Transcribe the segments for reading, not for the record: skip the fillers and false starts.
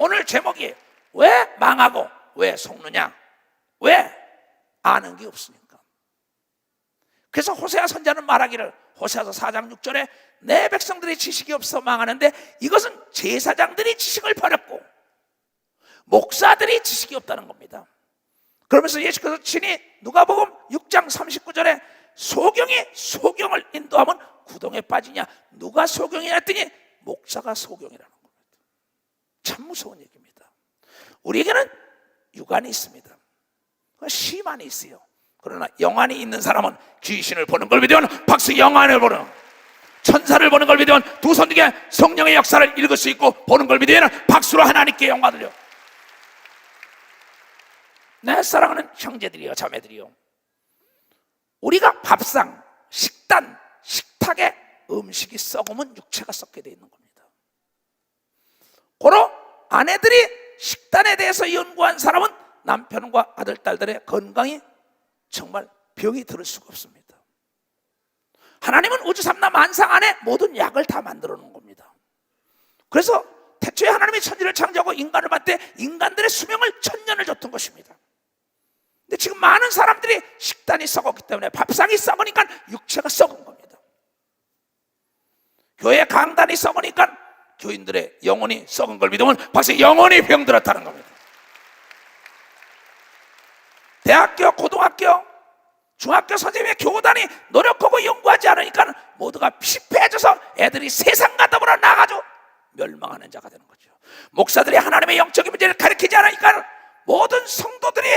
오늘 제목이 왜 망하고 왜 속느냐? 왜? 아는 게 없으니까. 그래서 호세아 선지자는 말하기를, 호세아서 4장 6절에 내 백성들이 지식이 없어 망하는데 이것은 제사장들이 지식을 버렸고 목사들이 지식이 없다는 겁니다. 그러면서 예수께서 친히 누가복음 6장 39절에 소경이 소경을 인도하면 구덩이에 빠지냐? 누가 소경이냐 했더니 목사가 소경이라는 겁니다. 참 무서운 얘기입니다. 우리에게는 육안이 있습니다. 시만이 있어요. 그러나 영안이 있는 사람은 귀신을 보는 걸 믿으면 박수, 영안을 보는, 천사를 보는 걸 믿으면 두 손 등에 성령의 역사를 읽을 수 있고 보는 걸 믿으면 박수로 하나님께 영광 돌려. 내 사랑하는 형제들이요 자매들이요, 우리가 밥상, 식단, 식탁에 음식이 썩으면 육체가 썩게 돼 있는 겁니다. 고로 아내들이 식단에 대해서 연구한 사람은 남편과 아들, 딸들의 건강이 정말 병이 들을 수가 없습니다. 하나님은 우주 삼라 만상 안에 모든 약을 다 만들어 놓은 겁니다. 그래서 태초에 하나님이 천지를 창조하고 인간을 만들 때 인간들의 수명을 1000년을 줬던 것입니다. 근데 지금 많은 사람들이 식단이 썩었기 때문에, 밥상이 썩으니까 육체가 썩은 겁니다. 교회 강단이 썩으니까 교인들의 영혼이 썩은 걸 믿으면 벌써 영혼이 병들었다는 겁니다. 대학교, 고등학교, 중학교 선생님의 교단이 노력하고 연구하지 않으니까 모두가 피폐해져서 애들이 세상 가담으로 나가지고 멸망하는 자가 되는 거죠. 목사들이 하나님의 영적인 문제를 가르치지 않으니까 모든 성도들이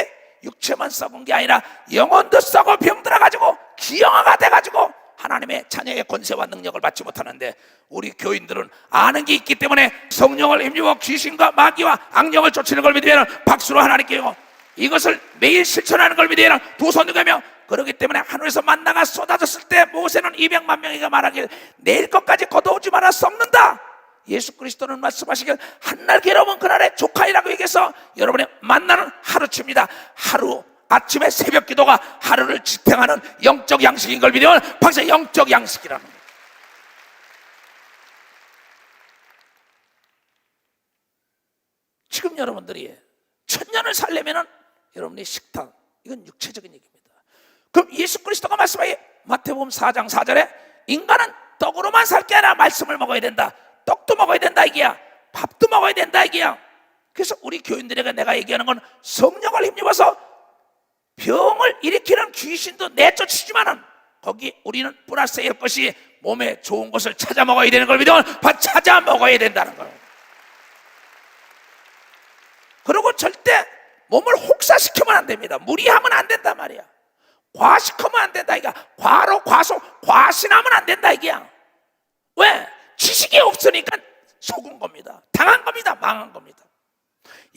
육체만 썩은 게 아니라 영혼도 썩어 병들어가지고 기형아가 돼가지고 하나님의 자녀의 권세와 능력을 받지 못하는데, 우리 교인들은 아는 게 있기 때문에 성령을 힘입어 귀신과 마귀와 악령을 쫓는 걸 믿으면 박수로 하나님께 이것을 매일 실천하는 걸 믿으면 두 손 들며, 그렇기 때문에 하늘에서 만나가 쏟아졌을 때 모세는 200만 명에게 말하길 내일 것까지 걷어오지 마라, 썩는다. 예수 그리스도는 말씀하시길 한날 괴로우면 그날의 조카이라고 얘기해서 여러분의 만나는 하루치입니다. 하루 아침에 새벽 기도가 하루를 지탱하는 영적 양식인 걸 믿으면 벌써 영적 양식이라는 거예요. 지금 여러분들이 1000년을 살려면 여러분의 식탁, 이건 육체적인 얘기입니다. 그럼 예수 그리스도가 말씀하기 마태복음 4장 4절에 인간은 떡으로만 살 게 아니라 말씀을 먹어야 된다. 떡도 먹어야 된다 이게야. 밥도 먹어야 된다 이게야. 그래서 우리 교인들에게 내가 얘기하는 건 성령을 힘입어서 병을 일으키는 귀신도 내쫓지만은 거기 우리는 플러스의 것이 몸에 좋은 것을 찾아 먹어야 되는 걸 믿으면 찾아 먹어야 된다는 거예요. 그리고 절대 몸을 혹사시키면 안 됩니다. 무리하면 안 된단 말이야. 과식하면 안 된다 이게. 과로 과소 과신하면 안 된다 이게야. 왜? 지식이 없으니까 속은 겁니다. 당한 겁니다. 망한 겁니다.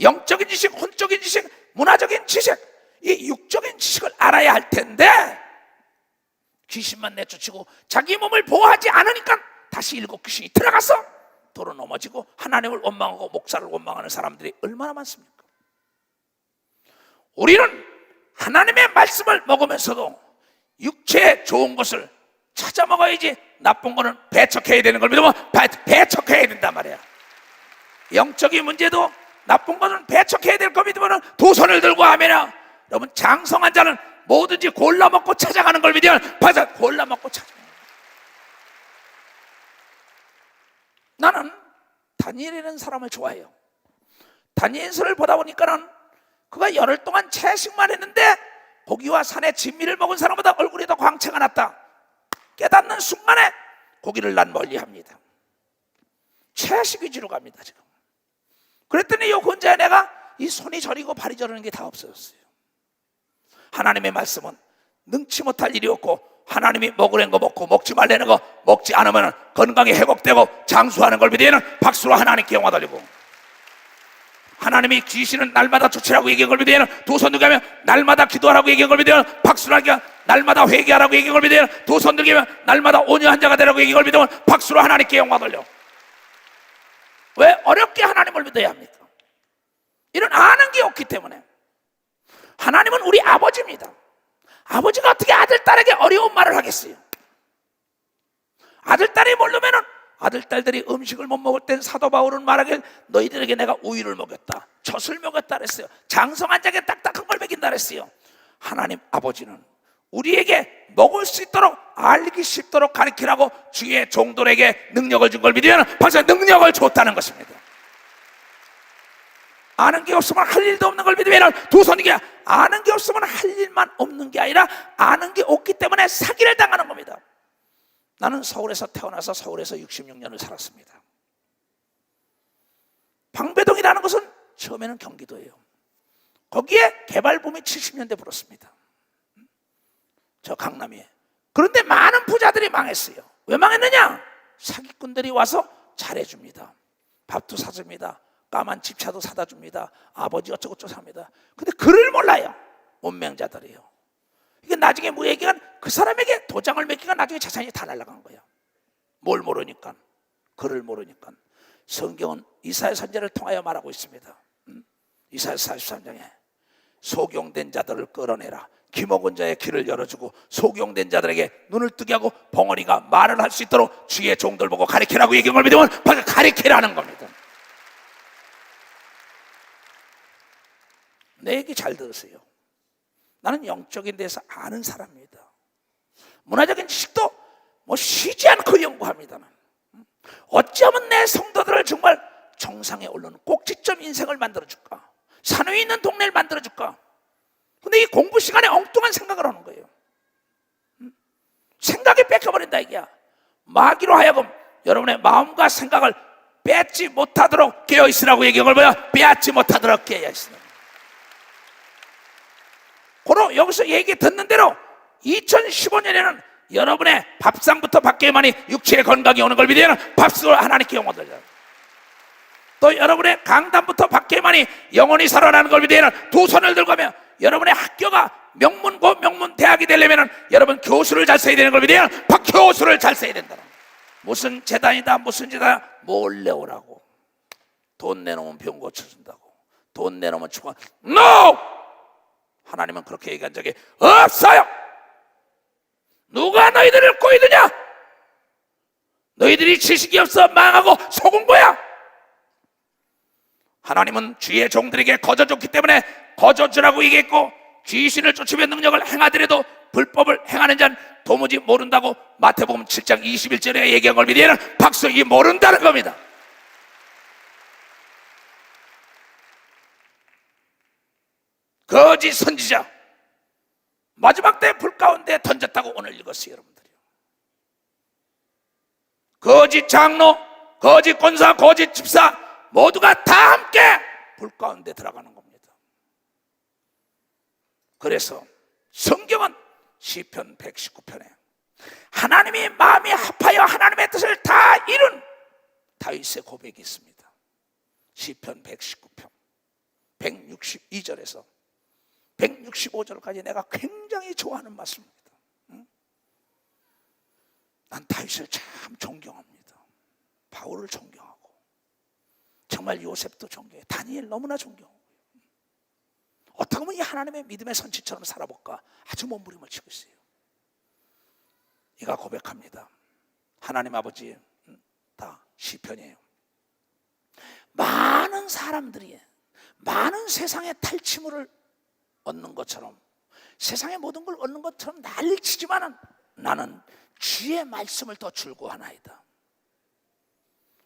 영적인 지식, 혼적인 지식, 문화적인 지식, 이 육적인 지식을 알아야 할 텐데 귀신만 내쫓고 자기 몸을 보호하지 않으니까 다시 7 귀신이 들어가서 도로 넘어지고 하나님을 원망하고 목사를 원망하는 사람들이 얼마나 많습니까? 우리는 하나님의 말씀을 먹으면서도 육체에 좋은 것을 찾아 먹어야지 나쁜 거는 배척해야 되는 걸 믿으면 배척해야 된단 말이야. 영적인 문제도 나쁜 거는 배척해야 될 거 믿으면 두 손을 들고 하면, 여러분 장성한 자는 뭐든지 골라 먹고 찾아가는 걸 믿으면 벌써 골라 먹고 찾아가는 거야. 나는 다니엘이라는 사람을 좋아해요. 다니엘서를 보다 보니까는 그가 열흘 동안 채식만 했는데 고기와 산의 진미를 먹은 사람보다 얼굴이 더 광채가 났다. 깨닫는 순간에 고기를 난 멀리합니다. 채식 위주로 갑니다 지금. 그랬더니 요 혼자의 내가 이 손이 저리고 발이 저리는 게 다 없어졌어요. 하나님의 말씀은 능치 못할 일이 없고 하나님이 먹으라는 거 먹고 먹지 말라는 거 먹지 않으면 건강이 회복되고 장수하는 걸 믿으면 박수로 하나님께 영광 돌리고, 하나님이 귀신은 날마다 쫓으라고 얘기한 걸 믿으면 두 손 들게 하면 날마다 기도하라고 얘기한 걸 믿으면 박수로 하게, 날마다 회개하라고 얘기한 걸 믿으면 두 손 들게 하면 날마다 온유한 자가 되라고 얘기한 걸 믿으면 박수로 하나님께 영광 돌려. 왜 어렵게 하나님을 믿어야 합니까? 이런 아는 게 없기 때문에. 하나님은 우리 아버지입니다. 아버지가 어떻게 아들, 딸에게 어려운 말을 하겠어요? 아들, 딸이 모르면 아들, 딸들이 음식을 못 먹을 땐 사도 바울은 말하길 너희들에게 내가 우유를 먹였다, 젖을 먹였다 그랬어요. 장성한 자에게 딱딱한 걸 먹인다 그랬어요. 하나님 아버지는 우리에게 먹을 수 있도록, 알기 쉽도록 가르치라고 주의 종들에게 능력을 준 걸 믿으면 벌써 능력을 줬다는 것입니다. 아는 게 없으면 할 일도 없는 걸 믿으면 두 손이게, 아는 게 없으면 할 일만 없는 게 아니라 아는 게 없기 때문에 사기를 당하는 겁니다. 나는 서울에서 태어나서 서울에서 66년을 살았습니다. 방배동이라는 것은 처음에는 경기도예요. 거기에 개발붐이 70년대 불었습니다. 저 강남에. 그런데 많은 부자들이 망했어요. 왜 망했느냐? 사기꾼들이 와서 잘해줍니다. 밥도 사줍니다. 까만 집차도 사다 줍니다. 아버지 어쩌고저쩌고 합니다. 근데 글을 몰라요. 문맹자들이에요. 이게 나중에 뭐 얘기가, 그 사람에게 도장을 맺기가 나중에 자산이 다 날아간 거야. 뭘 모르니까, 글을 모르니까. 성경은 이사야 선지자를 통하여 말하고 있습니다. 이사야 43장에 소경된 자들을 끌어내라, 기먹은 자의 길을 열어주고 소경된 자들에게 눈을 뜨게 하고 벙어리가 말을 할 수 있도록 주의 종들 보고 가르치라고 얘기한 걸 믿으면 바로 가르치라는 겁니다. 내 얘기 잘 들으세요. 나는 영적인 데서 아는 사람입니다. 문화적인 지식도 뭐 쉬지 않고 연구합니다만, 어찌하면 내 성도들을 정말 정상에 오르는 꼭지점 인생을 만들어줄까, 산 위에 있는 동네를 만들어줄까. 근데 이 공부 시간에 엉뚱한 생각을 하는 거예요. 생각이 뺏겨버린다 이게야. 마귀로 하여금 여러분의 마음과 생각을 뺏지 못하도록 깨어있으라고 얘기한 걸 뭐야? 빼앗지 못하도록 깨어있으라고. 고로 여기서 얘기 듣는 대로 2015년에는 여러분의 밥상부터 밖에만이 육체의 건강이 오는 걸 믿으면 밥상을 하나님께 영원하자. 또 여러분의 강단부터 밖에만이 영원히 살아나는 걸 믿으면 두 손을 들고 하면 여러분의 학교가 명문고 명문 대학이 되려면 여러분 교수를 잘 써야 되는 걸 믿으면 교수를 잘 써야 된다. 무슨 재단이다 무슨 재단 몰래 오라고. 돈 내놓으면 병 고쳐준다고. 돈 내놓으면 축원. NO! 하나님은 그렇게 얘기한 적이 없어요. 누가 너희들을 꼬이드냐? 너희들이 지식이 없어 망하고 속은 거야. 하나님은 주의 종들에게 거저줬기 때문에 거저주라고 얘기했고, 귀신을 쫓으며 능력을 행하더라도 불법을 행하는 자는 도무지 모른다고 마태복음 7장 21절에 얘기한 걸 믿으면 박수이 모른다는 겁니다. 거짓 선지자 마지막 때 불 가운데 던졌다고 오늘 읽었어요. 여러분들이 거짓 장로, 거짓 권사, 거짓 집사 모두가 다 함께 불 가운데 들어가는 겁니다. 그래서 성경은 시편 119편에 하나님이 마음이 합하여 하나님의 뜻을 다 이룬 다윗의 고백이 있습니다. 시편 119편 162절에서 165절까지 내가 굉장히 좋아하는 말씀입니다. 난 다윗을 참 존경합니다. 바울을 존경하고 정말 요셉도 존경해. 다니엘 너무나 존경하고, 어떻게 보면 이 하나님의 믿음의 선지처럼 살아볼까 아주 몸부림을 치고 있어요. 이가 고백합니다. 하나님 아버지, 다 시편이에요. 많은 사람들이 많은 세상의 탈취물을 얻는 것처럼, 세상의 모든 걸 얻는 것처럼 난리치지만 나는 주의 말씀을 더 줄고하나이다.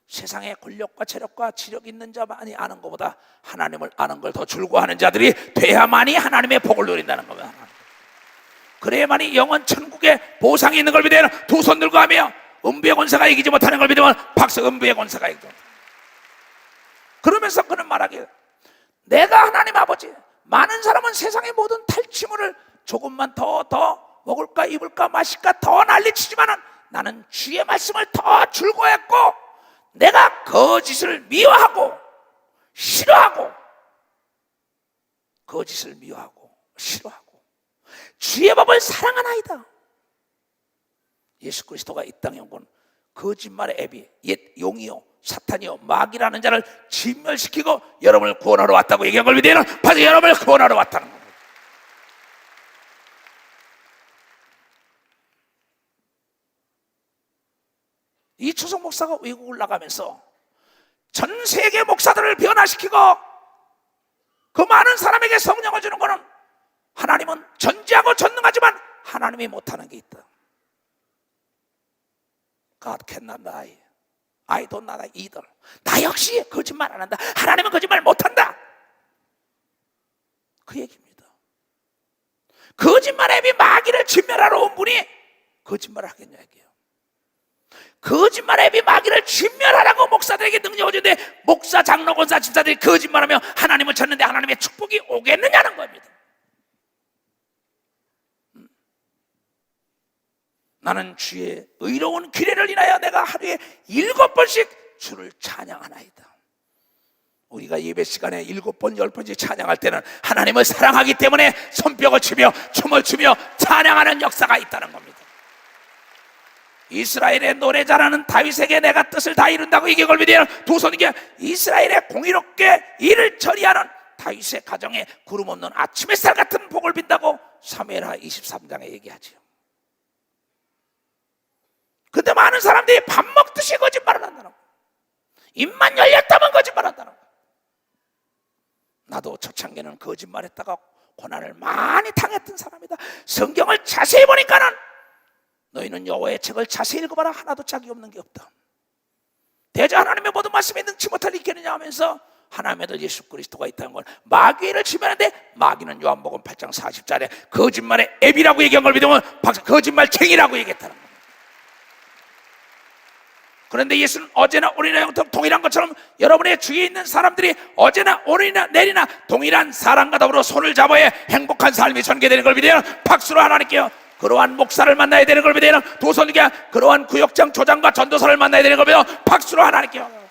세상의 권력과 체력과 지력 있는 자만이 아는 것보다 하나님을 아는 걸 더 줄고하는 자들이 돼야만이 하나님의 복을 누린다는 겁니다. 그래야만이 영원 천국에 보상이 있는 걸 믿으면 두 손 들고 하며 음부의 권세가 이기지 못하는 걸 믿으면 박수 음부의 권세가 이기지 못한다. 그러면서 그는 말하길, 내가 하나님 아버지, 많은 사람은 세상의 모든 탈취물을 조금만 더 먹을까 입을까 마실까 더 난리치지만 나는 주의 말씀을 더 줄고했고, 내가 거짓을 미워하고 싫어하고, 거짓을 미워하고 싫어하고 주의 법을 사랑하나이다. 예수 그리스도가 이 땅에 온 건 거짓말의 애비, 옛 용이요 사탄이요 마귀라는 자를 진멸시키고 여러분을 구원하러 왔다고 얘기한 걸 믿으면 바로 여러분을 구원하러 왔다는 겁니다. 이초성 목사가 외국을 나가면서 전 세계 목사들을 변화시키고 그 많은 사람에게 성령을 주는 것은 하나님은 전지하고 전능하지만 하나님이 못하는 게 있다. God cannot lie. I don't lie either. 나 역시 거짓말 안 한다. 하나님은 거짓말 못한다. 그 얘기입니다. 거짓말의 비 마귀를 진멸하러 온 분이 거짓말을 하겠냐 얘기예요. 거짓말의 비 마귀를 진멸하라고 목사들에게 능력을 주는데 목사, 장로, 권사, 집사들이 거짓말하며 하나님을 찾는데 하나님의 축복이 오겠느냐는 겁니다. 나는 주의 의로운 규례를 인하여 내가 하루에 7번씩 주를 찬양하나이다. 우리가 예배 시간에 7번, 10번씩 찬양할 때는 하나님을 사랑하기 때문에 손뼉을 치며 춤을 추며 찬양하는 역사가 있다는 겁니다. 이스라엘의 노래 잘하는 다윗에게 내가 뜻을 다 이룬다고 이게 걸비되는 두 손이게 이스라엘의 공의롭게 일을 처리하는 다윗의 가정에 구름 없는 아침 햇살 같은 복을 빈다고 사무엘하 23장에 얘기하지요. 근데 많은 사람들이 밥 먹듯이 거짓말을 한다는 거예요. 입만 열렸다면 거짓말한다는 거예요. 나도 초창기는 거짓말했다가 고난을 많이 당했던 사람이다. 성경을 자세히 보니까는 너희는 여호와의 책을 자세히 읽어봐라. 하나도 짝이 없는 게 없다. 대저 하나님의 모든 말씀에 능치 못할 있겠느냐 하면서 하나님의 아들 예수 그리스도가 있다는 걸 마귀를 지면하는데 마귀는 요한복음 8장 40절에 거짓말의 앱이라고 얘기한 걸 믿으면 거짓말쟁이라고 얘기했다는 거예요. 그런데 예수는 어제나 오늘이나 영통 동일한 것처럼 여러분의 주위에 있는 사람들이 어제나 오늘이나 내일이나 동일한 사람과 더불어 손을 잡아야 행복한 삶이 전개되는 걸 믿어요. 박수로 하나님께요. 그러한 목사를 만나야 되는 걸 믿어요. 두 손이게 그러한 구역장, 조장과 전도사를 만나야 되는 걸 믿어요. 박수로 하나님께요.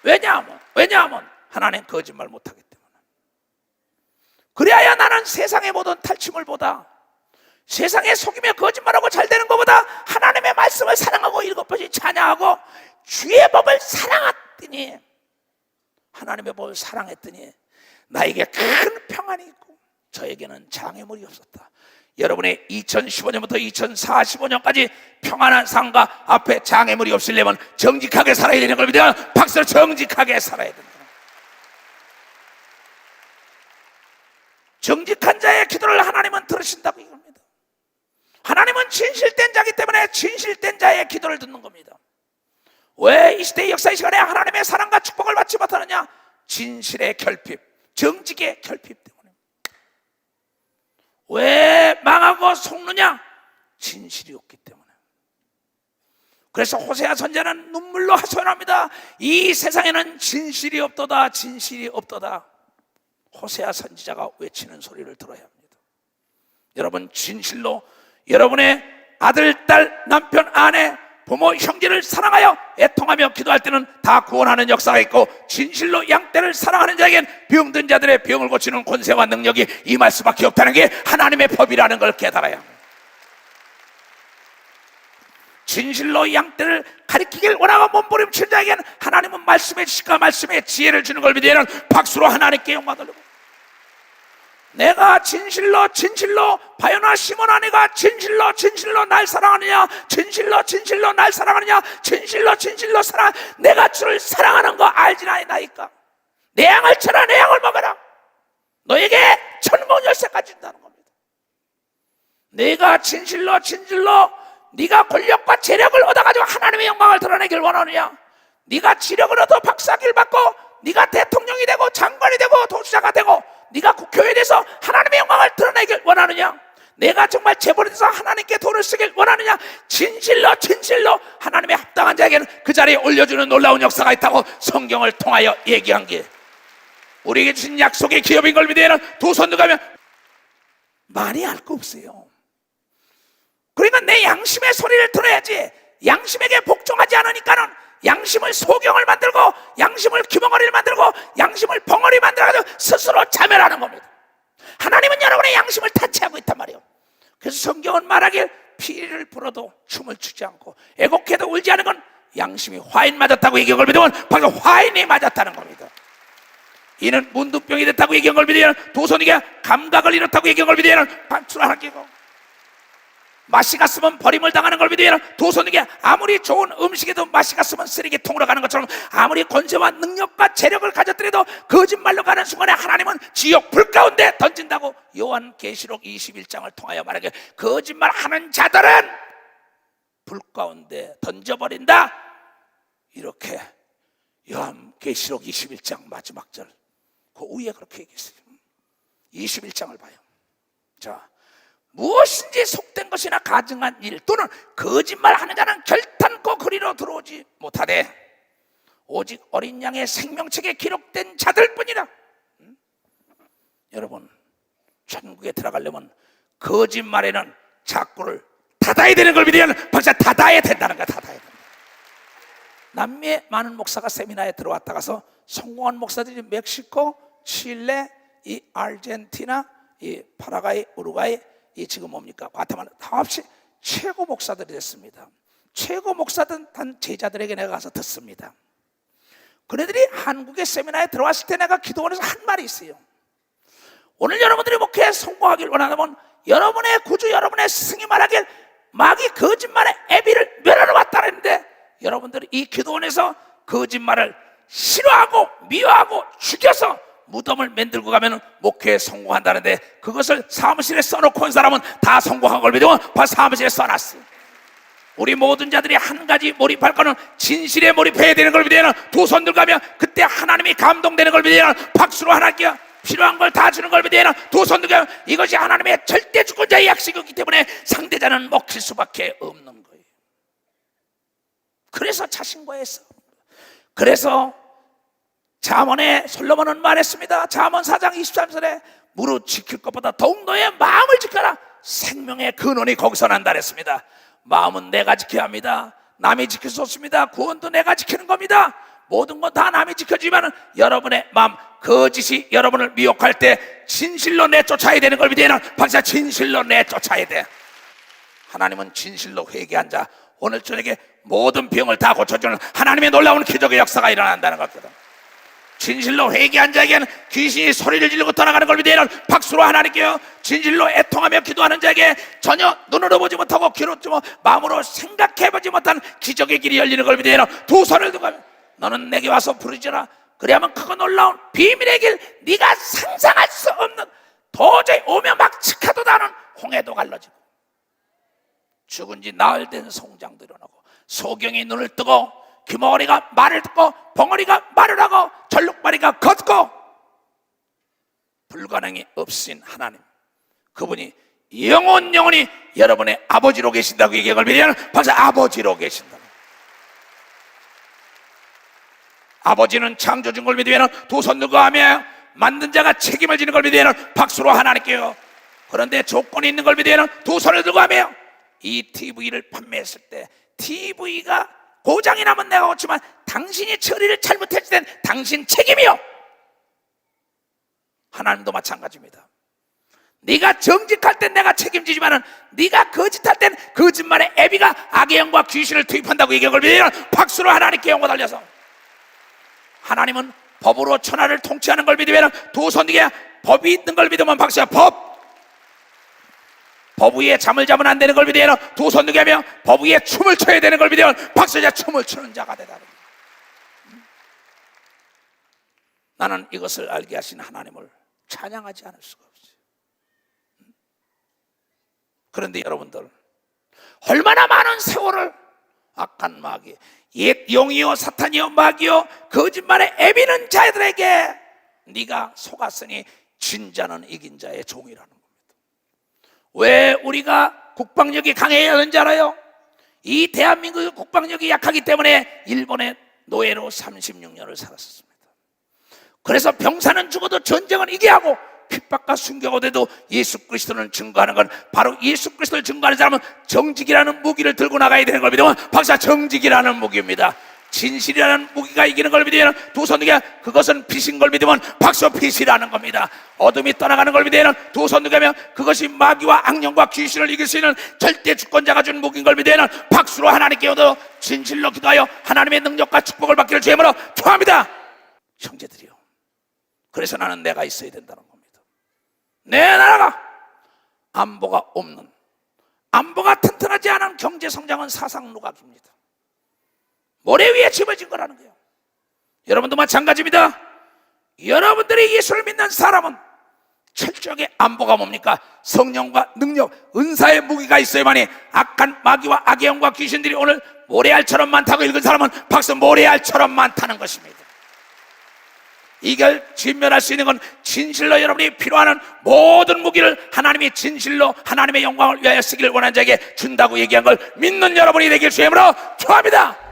왜냐하면 하나님 거짓말 못하기 때문에. 그래야 나는 세상의 모든 탈취물 보다 세상에 속이며 거짓말하고 잘 되는 것보다 하나님의 말씀을 사랑하고 7번씩 찬양하고 주의 법을 사랑했더니 하나님의 법을 사랑했더니 나에게 큰 평안이 있고 저에게는 장애물이 없었다. 여러분의 2015년부터 2045년까지 평안한 삶과 앞에 장애물이 없으려면 정직하게 살아야 되는 걸 믿어요. 박수로 정직하게 살아야 된다. 정직한 자의 기도를 하나님은 들으신다고 이겁니다. 하나님은 진실된 자이기 때문에 진실된 자의 기도를 듣는 겁니다. 왜 이 시대의 역사의 시간에 하나님의 사랑과 축복을 받지 못하느냐? 진실의 결핍, 정직의 결핍 때문에. 왜 망하고 속느냐? 진실이 없기 때문에. 그래서 호세아 선지자는 눈물로 하소연합니다. 이 세상에는 진실이 없도다, 진실이 없도다. 호세아 선지자가 외치는 소리를 들어야 합니다. 여러분, 진실로 여러분의 아들, 딸, 남편, 아내, 부모, 형제를 사랑하여 애통하며 기도할 때는 다 구원하는 역사가 있고 진실로 양떼를 사랑하는 자에겐 병든 자들의 병을 고치는 권세와 능력이 임할 수밖에 없다는 게 하나님의 법이라는 걸 깨달아야 합니다. 진실로 양떼를 가리키길 원하고 몸부림치는 자에게는 하나님은 말씀의 지식과 말씀의 지혜를 주는 걸 믿으면 박수로 하나님께 영광 돌리고 내가 진실로 바요나 시몬아 내가 진실로 날 사랑하느냐 진실로 날 사랑하느냐 진실로 사랑 내가 주를 사랑하는 거 알지나이까 내 양을 쳐라 내 양을 먹어라 너에게 천국 열쇠까지 준다는 겁니다. 내가 진실로 네가 권력과 재력을 얻어가지고 하나님의 영광을 드러내길 원하느냐 네가 지력을 얻어 박사학위를 받고 네가 대통령이 되고 장관이 되고 도수자가 되고 네가 국회의원이 돼서 하나님의 영광을 드러내길 원하느냐 내가 정말 재벌이 돼서 하나님께 돈을 쓰길 원하느냐 진실로 하나님의 합당한 자에게는 그 자리에 올려주는 놀라운 역사가 있다고 성경을 통하여 얘기한 게 우리에게 주신 약속의 기업인 걸 믿으면 두 손 들어가면 많이 알 거 없어요. 그러니까 내 양심의 소리를 들어야지. 양심에게 복종하지 않으니까는 양심을 소경을 만들고 양심을 귀머거리를 만들고 양심을 벙어리 만들어가지고 스스로 자멸하는 겁니다. 하나님은 여러분의 양심을 타치하고 있단 말이에요. 그래서 성경은 말하길 피를 불어도 춤을 추지 않고 애곡해도 울지 않은 건 양심이 화인 맞았다고 얘기한 걸 믿으면 바로 화인이 맞았다는 겁니다. 이는 문둥병이 됐다고 얘기한 걸 믿으면 두 손이게 감각을 잃었다고 얘기한 걸 믿으면 박수를 하나 끼고 맛이 갔으면 버림을 당하는 걸 믿으면 두 손 들게 아무리 좋은 음식에도 맛이 갔으면 쓰레기통으로 가는 것처럼 아무리 권세와 능력과 재력을 가졌더라도 거짓말로 가는 순간에 하나님은 지옥 불 가운데 던진다고 요한계시록 21장을 통하여 말하기를 거짓말하는 자들은 불 가운데 던져버린다. 이렇게 요한계시록 21장 마지막 절 그 위에 그렇게 얘기했어요. 21장을 봐요. 자, 무엇인지 속된 것이나 가증한 일 또는 거짓말하는 자는 결탄코 그리로 들어오지 못하되 오직 어린 양의 생명책에 기록된 자들뿐이라. 여러분, 천국에 들어가려면 거짓말에는 자꾸를 닫아야 되는 걸 믿으면 박사 닫아야 된다는 거야. 닫아야 된다. 남미의 많은 목사가 세미나에 들어왔다 가서 성공한 목사들이 멕시코, 칠레, 이 아르헨티나, 이 파라과이, 우루과이, 이 지금 뭡니까? 과테말라 다 없이 최고 목사들이 됐습니다. 최고 목사들 단 제자들에게 내가 가서 듣습니다. 그네들이 한국의 세미나에 들어왔을 때 내가 기도원에서 한 말이 있어요. 오늘 여러분들이 목회에 성공하길 원한다면 여러분의 구주, 여러분의 스승이 말하길 마귀 거짓말의 애비를 멸하러 왔다는데 여러분들이 이 기도원에서 거짓말을 싫어하고 미워하고 죽여서 무덤을 만들고 가면 목회에 성공한다는데 그것을 사무실에 써놓고 온 사람은 다 성공한 걸 믿으면 벌써 사무실에 써놨어요. 우리 모든 자들이 한 가지 몰입할 거는 진실에 몰입해야 되는 걸 믿으면 두 손 들고 가면 그때 하나님이 감동되는 걸 믿으면 박수로 하나님께 필요한 걸 다 주는 걸 믿으면 두 손 들고 가면 이것이 하나님의 절대 주권자의 약속이기 때문에 상대자는 먹힐 수밖에 없는 거예요. 그래서 자신과의 싸움. 그래서 잠언에 솔로몬은 말했습니다. 잠언 4장 23절에 무릇 지킬 것보다 더욱 너의 마음을 지켜라. 생명의 근원이 거기서 난다 그랬습니다. 마음은 내가 지켜야 합니다. 남이 지킬 수 없습니다. 구원도 내가 지키는 겁니다. 모든 건 다 남이 지켜주지만 여러분의 마음, 거짓이 여러분을 미혹할 때 진실로 내쫓아야 되는 걸 믿어야 박사 진실로 내쫓아야 돼. 하나님은 진실로 회개한 자 오늘 저녁에 모든 병을 다 고쳐주는 하나님의 놀라운 기적의 역사가 일어난다는 것거든. 진실로 회개한 자에게는 귀신이 소리를 지르고 떠나가는 걸 믿으면 박수로 하나님께요. 진실로 애통하며 기도하는 자에게 전혀 눈으로 보지 못하고 귀로 마음으로 생각해보지 못한 기적의 길이 열리는 걸 믿으면 두 손을 두고 너는 내게 와서 부르지라. 그래야만 크고 놀라운 비밀의 길 네가 상상할 수 없는 도저히 오며 막 치카도다는 홍해도 갈라지고 죽은 지 나흘 된 송장도 일어나고 소경이 눈을 뜨고 귀머거리가 말을 듣고 벙어리가 말을 하고 절룩바리가 걷고 불가능이 없으신 하나님 그분이 영원히 여러분의 아버지로 계신다고 얘기한 걸 믿으면 벌써 아버지로 계신다. 아버지는 창조준 걸 믿으면 두 손 들고 하며 만든 자가 책임을 지는 걸 믿으면 박수로 하나님께요. 그런데 조건이 있는 걸 믿으면 두 손을 들고 하며 이 TV를 판매했을 때 TV가 고장이 나면 내가 고치지만 당신이 처리를 잘못했을 땐 당신 책임이요. 하나님도 마찬가지입니다. 네가 정직할 땐 내가 책임지지만 네가 거짓할 땐 거짓말의 애비가 악의 영과 귀신을 투입한다고 얘기한 걸 믿으면 박수로 하나님께 영광 돌려서 하나님은 법으로 천하를 통치하는 걸 믿으면 두 손 뒤에 법이 있는 걸 믿으면 박수야. 법 위에 잠을 자면 안 되는 걸 믿으면 두 손 들게 하며 법 위에 춤을 춰야 되는 걸 믿으면 박수자 춤을 추는 자가 되다. 나는 이것을 알게 하신 하나님을 찬양하지 않을 수가 없어요. 그런데 여러분들 얼마나 많은 세월을 악한 마귀 옛 용이요 사탄이요 마귀요 거짓말에 애비는 자들에게 네가 속았으니 진자는 이긴 자의 종이라는 겁니다. 왜 우리가 국방력이 강해야 하는지 알아요? 이 대한민국의 국방력이 약하기 때문에 일본의 노예로 36년을 살았습니다. 그래서 병사는 죽어도 전쟁은 이겨야 하고 핍박과 순교가 돼도 예수 그리스도는 증거하는 건 바로 예수 그리스도를 증거하는 사람은 정직이라는 무기를 들고 나가야 되는 걸 믿으면 박사 정직이라는 무기입니다. 진실이라는 무기가 이기는 걸 믿으면 두 손 들게 그것은 빛인 걸 믿으면 박수 빛이라는 겁니다. 어둠이 떠나가는 걸 믿으면 두 손 들게 하면 그것이 마귀와 악령과 귀신을 이길 수 있는 절대 주권자가 준 무기인 걸 믿으면 박수로 하나님께 얻어 진실로 기도하여 하나님의 능력과 축복을 받기를 주님으로 축원합니다. 형제들이요, 그래서 나는 내가 있어야 된다는 겁니다. 내 나라가 안보가 없는 안보가 튼튼하지 않은 경제 성장은 사상누각입니다. 모래 위에 집어진 거라는 거예요. 여러분도 마찬가지입니다. 여러분들이 예수를 믿는 사람은 철저하게 안보가 뭡니까? 성령과 능력, 은사의 무기가 있어야만이 악한 마귀와 악의 영과 귀신들이 오늘 모래알처럼 많다고 읽은 사람은 박수 모래알처럼 많다는 것입니다. 이걸 진멸할 수 있는 건 진실로 여러분이 필요한 모든 무기를 하나님이 진실로 하나님의 영광을 위하여 쓰기를 원하는 자에게 준다고 얘기한 걸 믿는 여러분이 되길 주의 이름으로 축원합니다.